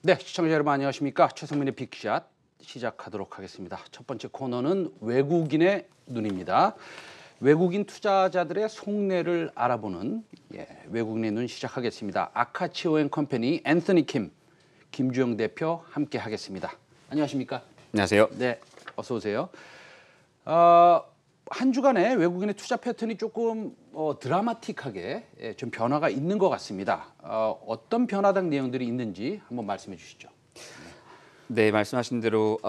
네, 시청자 여러분 안녕하십니까? 최성민의 빅샷 시작하도록 하겠습니다. 첫 번째 코너는 외국인의 눈입니다. 외국인 투자자들의 속내를 알아보는 외국인의 눈 시작하겠습니다. 아카치오 앤 컴퍼니 앤서니 김주영 대표 함께 하겠습니다. 안녕하십니까? 안녕하세요. 네, 어서 오세요. 한 주간의 외국인의 투자 패턴이 조금 드라마틱하게 좀 변화가 있는 것 같습니다. 어떤 변화당 내용들이 있는지 한번 말씀해 주시죠. 네, 말씀하신 대로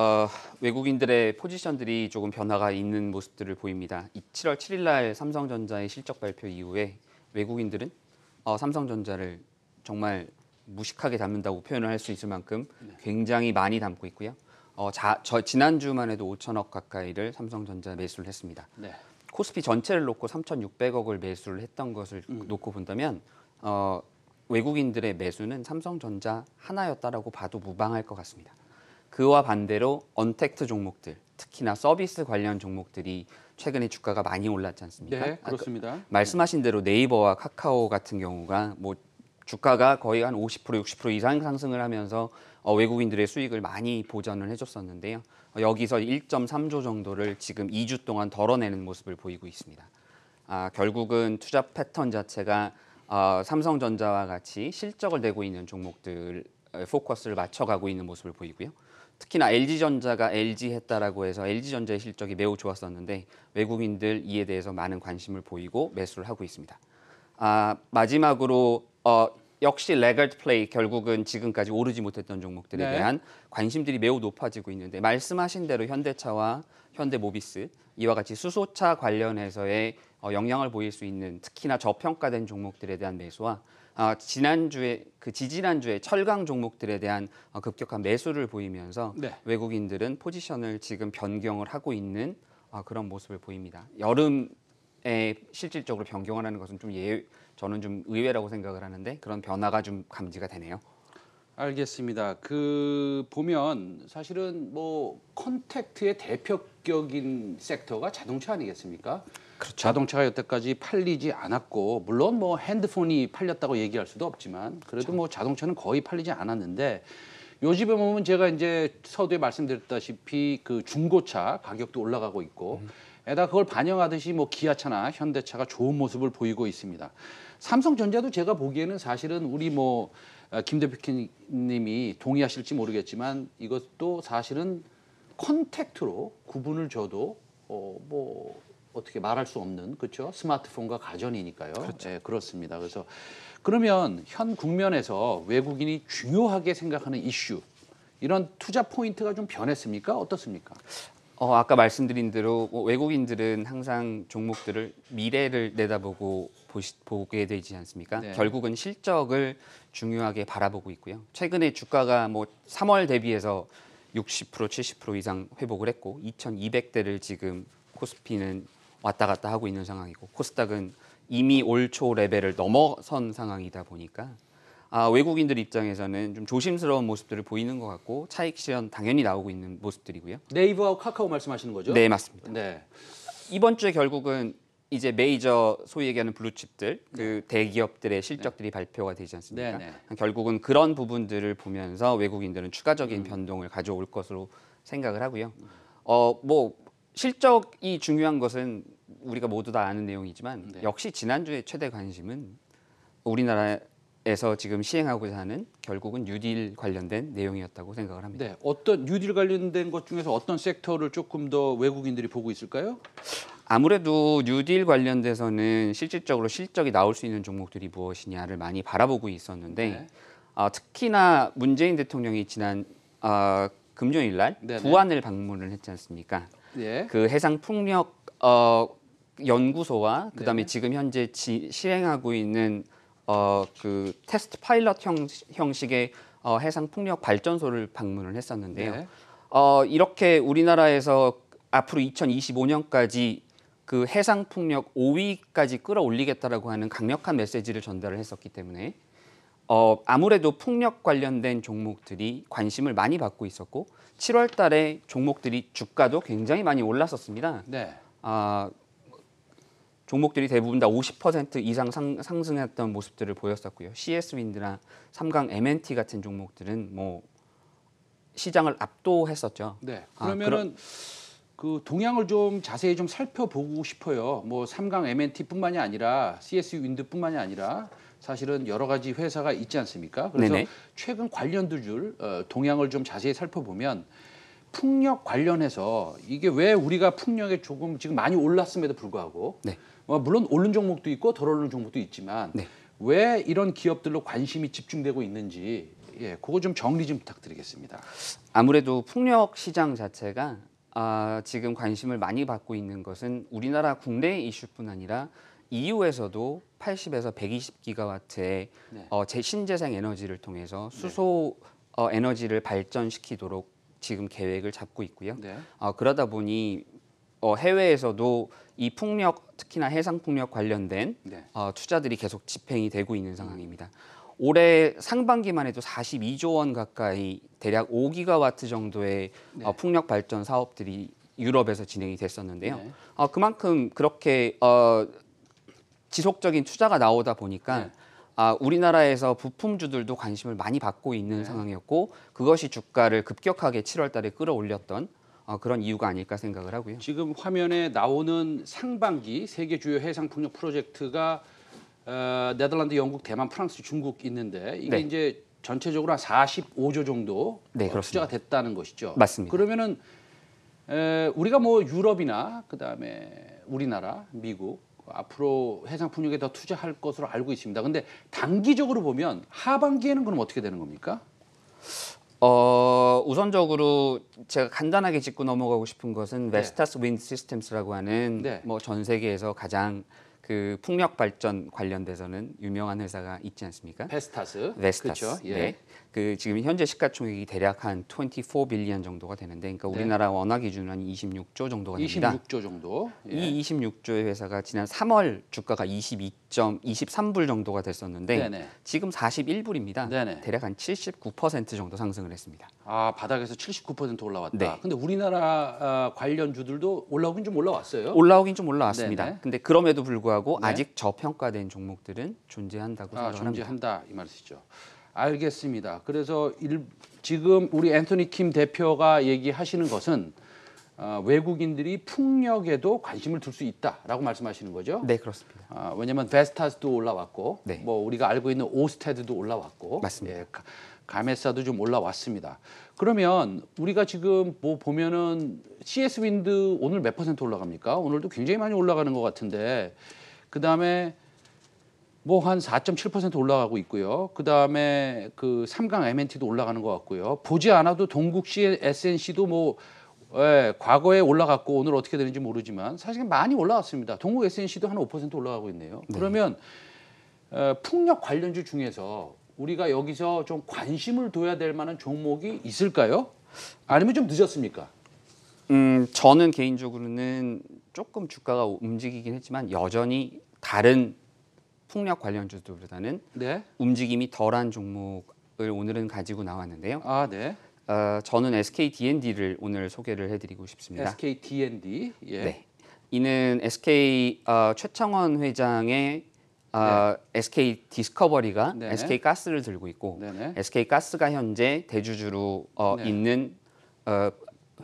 외국인들의 포지션들이 조금 변화가 있는 모습들을 보입니다. 7월 7일 날 삼성전자의 실적 발표 이후에 외국인들은 삼성전자를 정말 무식하게 담는다고 표현을 할 수 있을 만큼 굉장히 많이 담고 있고요. 지난주만 해도 5천억 가까이를 삼성전자 매수를 했습니다. 네. 코스피 전체를 놓고 3,600억을 매수를 했던 것을 놓고 본다면 외국인들의 매수는 삼성전자 하나였다라고 봐도 무방할 것 같습니다. 그와 반대로 언택트 종목들, 특히나 서비스 관련 종목들이 최근에 주가가 많이 올랐지 않습니까? 네, 그렇습니다. 말씀하신 대로 네이버와 카카오 같은 경우가 주가가 거의 한 50%, 60% 이상 상승을 하면서 외국인들의 수익을 많이 보전을 해줬었는데요. 여기서 1.3조 정도를 지금 2주 동안 덜어내는 모습을 보이고 있습니다. 결국은 투자 패턴 자체가 삼성전자와 같이 실적을 내고 있는 종목들 포커스를 맞춰가고 있는 모습을 보이고요. 특히나 LG전자가 LG했다라고 해서 LG전자의 실적이 매우 좋았었는데 외국인들 이에 대해서 많은 관심을 보이고 매수를 하고 있습니다. 마지막으로 역시 레거드 플레이, 결국은 지금까지 오르지 못했던 종목들에 대한 관심들이 매우 높아지고 있는데 말씀하신 대로 현대차와 현대모비스 이와 같이 수소차 관련해서의 영향을 보일 수 있는 특히나 저평가된 종목들에 대한 매수와 지지난주에 철강 종목들에 대한 급격한 매수를 보이면서 외국인들은 포지션을 지금 변경을 하고 있는 그런 모습을 보입니다. 여름에 실질적으로 변경을 하는 것은 저는 좀 의외라고 생각을 하는데 그런 변화가 좀 감지가 되네요. 알겠습니다. 보면 사실은 컨택트의 대표격인 섹터가 자동차 아니겠습니까? 그렇죠. 자동차가 여태까지 팔리지 않았고 물론 핸드폰이 팔렸다고 얘기할 수도 없지만 그래도 자동차는 거의 팔리지 않았는데 요즘에 보면 제가 이제 서두에 말씀드렸다시피 그 중고차 가격도 올라가고 있고 에다 그걸 반영하듯이 기아차나 현대차가 좋은 모습을 보이고 있습니다. 삼성전자도 제가 보기에는 사실은 우리 김 대표님이 동의하실지 모르겠지만 이것도 사실은 컨택트로 구분을 줘도 어떻게 말할 수 없는 그렇죠? 스마트폰과 가전이니까요. 그렇죠. 네, 그렇습니다. 그래서 그러면 현 국면에서 외국인이 중요하게 생각하는 이슈 이런 투자 포인트가 좀 변했습니까? 어떻습니까? 아까 말씀드린 대로 외국인들은 항상 종목들을 미래를 내다보고 보게 되지 않습니까? 네. 결국은 실적을 중요하게 바라보고 있고요. 최근에 주가가 3월 대비해서 60%, 70% 이상 회복을 했고 2,200대를 지금 코스피는 왔다 갔다 하고 있는 상황이고 코스닥은 이미 올 초 레벨을 넘어선 상황이다 보니까 외국인들 입장에서는 좀 조심스러운 모습들을 보이는 것 같고 차익 실현 당연히 나오고 있는 모습들이고요. 네이버하고 카카오 말씀하시는 거죠? 네, 맞습니다. 네. 이번 주에 결국은 이제 메이저 소위 얘기하는 블루칩들 그 대기업들의 실적들이 발표가 되지 않습니까? 결국은 그런 부분들을 보면서 외국인들은 추가적인 변동을 가져올 것으로 생각을 하고요. 실적이 중요한 것은 우리가 모두 다 아는 내용이지만 역시 지난주에 최대 관심은 우리나라에서 지금 시행하고자 하는 결국은 뉴딜 관련된 내용이었다고 생각을 합니다. 네, 어떤 뉴딜 관련된 것 중에서 어떤 섹터를 조금 더 외국인들이 보고 있을까요? 아무래도 뉴딜 관련돼서는 실질적으로 실적이 나올 수 있는 종목들이 무엇이냐를 많이 바라보고 있었는데 특히나 문재인 대통령이 지난 금요일 날 부안을 방문을 했지 않습니까? 그 해상풍력 연구소와 그다음에 지금 현재 시행하고 있는 그 테스트 파일럿 형식의 해상풍력 발전소를 방문을 했었는데요. 이렇게 우리나라에서 앞으로 2025년까지 그 해상풍력 5위까지 끌어올리겠다라고 하는 강력한 메시지를 전달을 했었기 때문에 아무래도 풍력 관련된 종목들이 관심을 많이 받고 있었고 7월 달에 종목들이 주가도 굉장히 많이 올랐었습니다. 네. 종목들이 대부분 다 50% 이상 상승했던 모습들을 보였었고요. CS 윈드나 삼강 M&T 같은 종목들은 뭐 시장을 압도했었죠. 네. 그러면은 그 동향을 좀 자세히 좀 살펴보고 싶어요. 뭐 삼강 M&T뿐만이 아니라 CS 윈드뿐만이 아니라 사실은 여러 가지 회사가 있지 않습니까? 그래서 네네. 최근 관련주들 동향을 좀 자세히 살펴보면 풍력 관련해서 이게 왜 우리가 풍력에 조금 지금 많이 올랐음에도 불구하고 네. 물론 오른 종목도 있고 덜 오른 종목도 있지만 네. 왜 이런 기업들로 관심이 집중되고 있는지 그거 좀 정리 좀 부탁드리겠습니다. 아무래도 풍력 시장 자체가 지금 관심을 많이 받고 있는 것은 우리나라 국내 이슈뿐 아니라 EU에서도 80에서 120기가와트의 네. 신재생 에너지를 통해서 수소 에너지를 발전시키도록 지금 계획을 잡고 있고요. 네. 그러다 보니 해외에서도 이 풍력, 특히나 해상 풍력 관련된 네. 투자들이 계속 집행이 되고 있는 상황입니다. 올해 상반기만 해도 42조 원 가까이 대략 5기가와트 정도의 네. 풍력 발전 사업들이 유럽에서 진행이 됐었는데요. 네. 그만큼 그렇게 지속적인 투자가 나오다 보니까 네. 우리나라에서 부품주들도 관심을 많이 받고 있는 네. 상황이었고 그것이 주가를 급격하게 7월 달에 끌어올렸던 그런 이유가 아닐까 생각을 하고요. 지금 화면에 나오는 상반기 세계 주요 해상 풍력 프로젝트가 네덜란드, 영국, 대만, 프랑스, 중국 있는데 이게 네. 이제 전체적으로 한 45조 정도 네, 투자가 됐다는 것이죠. 맞습니다. 그러면은 우리가 뭐 유럽이나 그다음에 우리나라, 미국 앞으로 해상 풍력에 더 투자할 것으로 알고 있습니다. 근데 단기적으로 보면 하반기에는 그럼 어떻게 되는 겁니까? 우선적으로 제가 간단하게 짚고 넘어가고 싶은 것은 네. 웨스타스 윈드 시스템스라고 하는 네. 뭐 전 세계에서 가장 그 풍력 발전 관련돼서는 유명한 회사가 있지 않습니까? 베스타스. 웨스타스. 그렇죠. 예. 네. 그 지금 현재 시가총액이 대략 한 24 빌리언 정도가 되는데, 그러니까 네. 우리나라 원화 기준으로 한 26조 정도가 됩니다. 26조 정도. 예. 이 26조의 회사가 지난 3월 주가가 23불 정도가 됐었는데 네네. 지금 41불입니다. 네네. 대략 한 79% 정도 상승을 했습니다. 바닥에서 79% 올라왔다. 네. 근데 우리나라 관련주들도 올라오긴 좀 올라왔어요. 올라오긴 좀 올라왔습니다. 네네. 근데 그럼에도 불구하고 네. 아직 저평가된 종목들은 존재한다고 생각을 합니다. 존재한다 이 말이시죠. 알겠습니다. 그래서 지금 우리 앤토니 킴 대표가 얘기하시는 것은 외국인들이 풍력에도 관심을 둘 수 있다라고 말씀하시는 거죠. 네, 그렇습니다. 왜냐하면 베스타스도 올라왔고, 네. 뭐 우리가 알고 있는 오스테드도 올라왔고, 맞습니다. 예, 가메사도 좀 올라왔습니다. 그러면 우리가 지금 뭐 보면은 CS 윈드 오늘 몇 퍼센트 올라갑니까? 오늘도 굉장히 많이 올라가는 것 같은데, 그 다음에 뭐 한 4.7% 올라가고 있고요. 그 다음에 그 삼강 M&T도 올라가는 것 같고요. 보지 않아도 동국시 SNC도 뭐 과거에 올라갔고 오늘 어떻게 되는지 모르지만 사실 많이 올라갔습니다. 동국 SNC도 한 5% 올라가고 있네요. 네. 그러면 풍력 관련주 중에서 우리가 여기서 좀 관심을 둬야 될 만한 종목이 있을까요? 아니면 좀 늦었습니까? 저는 개인적으로는 조금 주가가 움직이긴 했지만 여전히 다른 풍력 관련주들보다는 네. 움직임이 덜한 종목을 오늘은 가지고 나왔는데요. 네. 저는 SK D&D를 오늘 소개를 해드리고 싶습니다. SK D&D. 예. 네. 이는 SK 최창원 회장의 SK 디스커버리가 네네. SK 가스를 들고 있고 네네. SK 가스가 현재 대주주로 네. 있는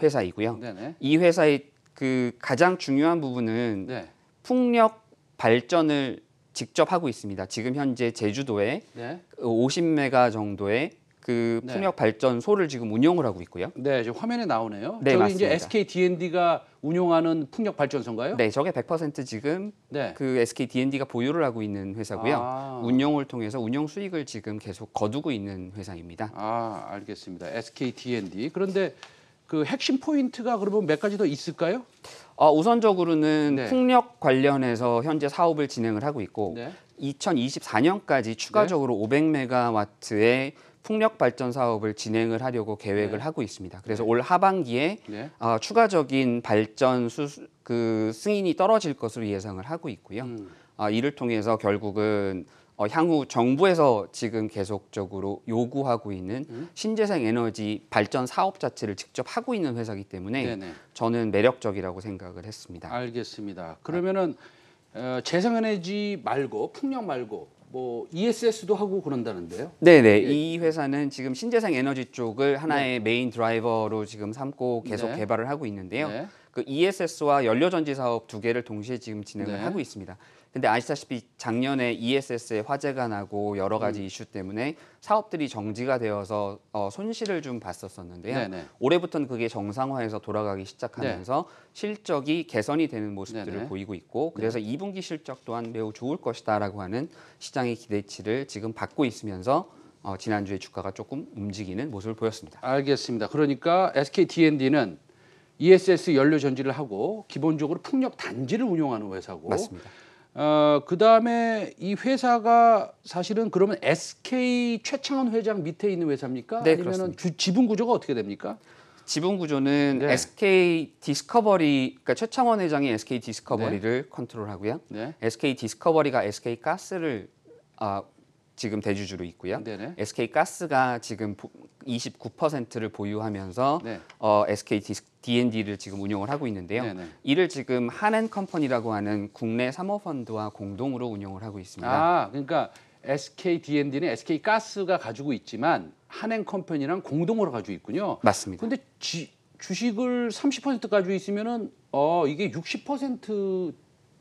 회사이고요. 네네. 이 회사의 그 가장 중요한 부분은 네. 풍력 발전을 직접 하고 있습니다. 지금 현재 제주도에 네. 50메가 정도의 그 네. 풍력 발전소를 지금 운영을 하고 있고요. 네, 저 화면에 나오네요. 네, 저기 맞습니다. 이제 SK D&D가 운용하는 풍력 발전소인가요? 네, 저게 100% 지금 네. 그 SK D&D가 보유를 하고 있는 회사고요. 아. 운영을 통해서 운영 수익을 지금 계속 거두고 있는 회사입니다. 알겠습니다. SK D&D. 그런데 그 핵심 포인트가 그러면 몇 가지 더 있을까요? 우선적으로는 네. 풍력 관련해서 현재 사업을 진행을 하고 있고 네. 2024년까지 추가적으로 500메가와트의 풍력 발전 사업을 진행을 하려고 계획을 네. 하고 있습니다. 그래서 네. 올 하반기에 네. 추가적인 발전 그 승인이 떨어질 것으로 예상을 하고 있고요. 이를 통해서 결국은 향후 정부에서 지금 계속적으로 요구하고 있는 신재생 에너지 발전 사업 자체를 직접 하고 있는 회사이기 때문에 네네. 저는 매력적이라고 생각을 했습니다. 알겠습니다. 그러면은 재생에너지 말고 풍력 말고 뭐 ESS도 하고 그런다는데요. 네네. 예. 이 회사는 지금 신재생 에너지 쪽을 하나의 메인 드라이버로 지금 삼고 계속 네. 개발을 하고 있는데요. 네. 그 ESS와 연료전지 사업 두 개를 동시에 지금 진행을 네. 하고 있습니다. 근데 아시다시피 작년에 ESS에 화재가 나고 여러 가지 이슈 때문에 사업들이 정지가 되어서 손실을 좀 봤었었는데요. 네네. 올해부터는 그게 정상화해서 돌아가기 시작하면서 실적이 개선이 되는 모습들을 네네. 보이고 있고 그래서 2분기 실적 또한 매우 좋을 것이다라고 하는 시장의 기대치를 지금 받고 있으면서 지난주에 주가가 조금 움직이는 모습을 보였습니다. 알겠습니다. 그러니까 SK D&D는 ESS 연료 전지를 하고 기본적으로 풍력 단지를 운영하는 회사고 맞습니다. 그다음에 이 회사가 사실은 그러면 SK 최창원 회장 밑에 있는 회사입니까? 네, 아니면은 그렇습니다. 지분 구조가 어떻게 됩니까? 지분 구조는 네. SK 디스커버리, 그러니까 최창원 회장이 SK 디스커버리를 컨트롤하고요. 네. SK 디스커버리가 SK 가스를 지금 대주주로 있고요. 네네. SK 가스가 지금 29%를 보유하면서 네. SK D&D를 지금 운영을 하고 있는데요. 네네. 이를 지금 한엔컴퍼니라고 하는 국내 사모펀드와 공동으로 운영을 하고 있습니다. 아, 그러니까 SK D&D는 SK 가스가 가지고 있지만 한행컴퍼니랑 공동으로 가지고 있군요. 맞습니다. 근데 주식을 30% 가지고 있으면은 이게 60%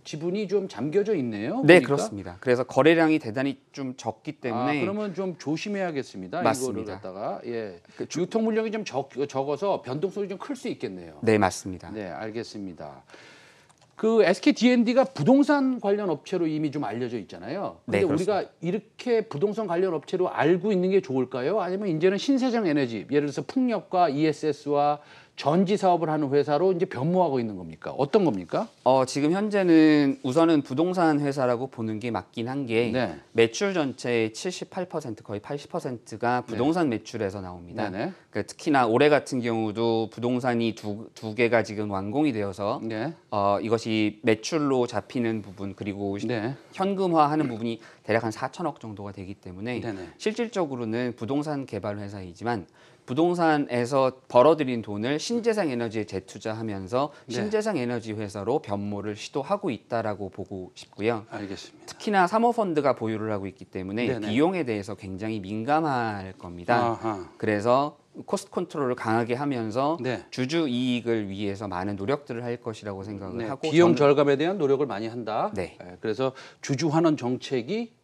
지분이 좀 잠겨져 있네요. 네, 보니까. 그렇습니다. 그래서 거래량이 대단히 좀 적기 때문에 그러면 좀 조심해야겠습니다. 맞습니다. 이거를 갖다가 유통 물량이 좀 적어서 변동성이 좀 클 수 있겠네요. 네, 맞습니다. 네, 알겠습니다. 그 SK D&D가 부동산 관련 업체로 이미 좀 알려져 있잖아요. 근데 네, 그렇습니다. 우리가 이렇게 부동산 관련 업체로 알고 있는 게 좋을까요? 아니면 이제는 신재생 에너지, 예를 들어서 풍력과 ESS와 전지 사업을 하는 회사로 이제 변모하고 있는 겁니까? 어떤 겁니까? 지금 현재는 우선은 부동산 회사라고 보는 게 맞긴 한 게 네. 매출 전체의 78% 거의 80%가 부동산 매출에서 나옵니다. 네네. 그 특히나 올해 같은 경우도 부동산이 두 개가 지금 완공이 되어서 네. 이것이 매출로 잡히는 부분 그리고 네. 현금화하는 부분이 대략 한 4천억 정도가 되기 때문에 네네. 실질적으로는 부동산 개발 회사이지만 부동산에서 벌어들인 돈을 신재생 에너지에 재투자하면서 네. 신재생 에너지 회사로 변모를 시도하고 있다라고 보고 싶고요. 알겠습니다. 특히나 사모펀드가 보유를 하고 있기 때문에 네네. 비용에 대해서 굉장히 민감할 겁니다. 아하. 그래서 코스트 컨트롤을 강하게 하면서 네. 주주 이익을 위해서 많은 노력들을 할 것이라고 생각을 네. 하고 비용 저는- 절감에 대한 노력을 많이 한다. 네. 그래서 주주 환원 정책이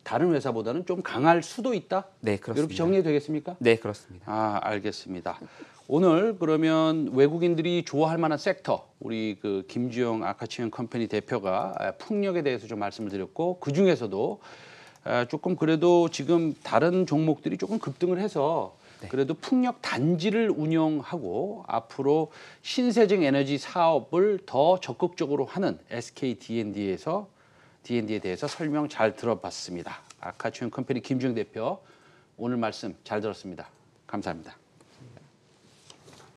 다른 회사보다는 좀 강할 수도 있다. 네, 그렇습니다. 이렇게 정리가 되겠습니까? 네, 그렇습니다. 알겠습니다. 오늘 그러면 외국인들이 좋아할 만한 섹터, 우리 그 김주영 아카치언 컴퍼니 대표가 풍력에 대해서 좀 말씀을 드렸고 그 중에서도 조금 그래도 지금 다른 종목들이 조금 급등을 해서 그래도 풍력 단지를 운영하고 앞으로 신재생 에너지 사업을 더 적극적으로 하는 SK D&D에 대해서 설명 잘 들어봤습니다. 아카치언 컴퍼니 김주영 대표 오늘 말씀 잘 들었습니다. 감사합니다.